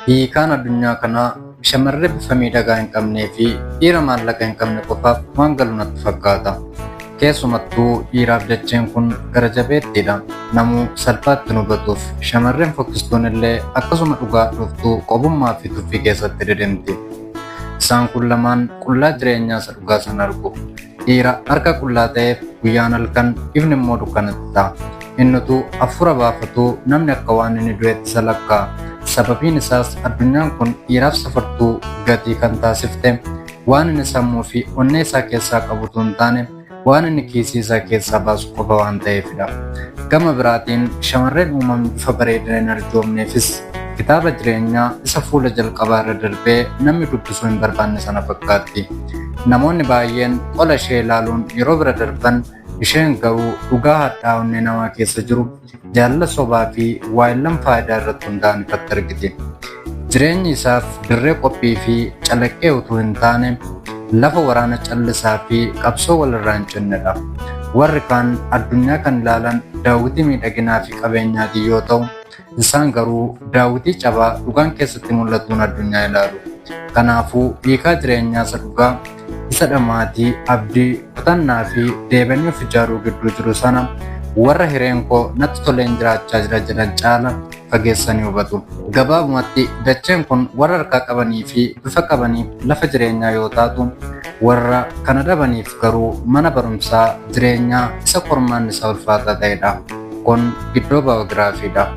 Hiikaan addunyaa kanaa shamarree bifa miidhagaa hin qabnee fi dhiira maallaqa hin qabne qofaaf waan galu natti fakkaata. Keessumattuu dhiiraaf dacheen kun gara jabeettiidha. Namuu salphaatti nu hubatuuf shamarreen fokkistuun illee akkasuma dhugaa dhuftuu qobummaa fi tuffii keessatti didimti. Isaan kun lamaan qullaa jireenyaa isa dhugaa sana argu. Dhiira harka qullaa ta'eef guyyaan halkan ifni immoo dukkanatti ta'a. Innitu hafuura baafatuu namni akka waan inni du'eetti isa lakkaa. Sababiin isaas addunyaan kun dhiiraaf safartuu gatii kan taasifte waan inni sammuu fi onnee isaa keessaa qabutu hin taane waan inni kiisii isaa keessaa baasu qofa waan ta'eefidha. Gama biraatiin shamarreen uumamni bifa bareedina hin arjoomneefis kitaaba jireenyaa isa fuula jalqabaa irra darbee namni dubbisuu hin barbaanne sana fakkaatti. Namoonni baay'een qola ishee ilaaluun yeroo bira darban isheen garuu dhugaa hadhaa onnee namaa keessa jiru jaalala sobaa fi waayillan faayidaa irratti hundaa'an ifatti argiti. Jireenyi isaaf dirree qophii fi calaqqee utuu hin taane lafa waraana callisaa fi qabsoo walirraa hin cinnedha. Warri kaan addunyaa kan ilaalan daawwitii miidhaginaa fi qabeenyaatii yoo ta'u, isaan garuu daawwitii cabaa dhugaan keessatti mul'atuun addunyaa ilaalu. Kanaafuu hiikaa jireenyaa isa dhugaa isa dhamaatii abdii kutannaa fi deebanii of ijaaruu gidduu jiru sana warra hireen koo natti toleen jiraachaa jira jedhan caala fageessanii hubatu. Gabaabumatti dacheen kun warra harkaa qabanii fi bifa qabaniif lafa jireenyaa yoo taatu, warra kana dhabaniif garuu mana barumsaa jireenyaa isa qormaan isaa ulfaataa ta'edha. Kun giddoo baayogiraafiidha.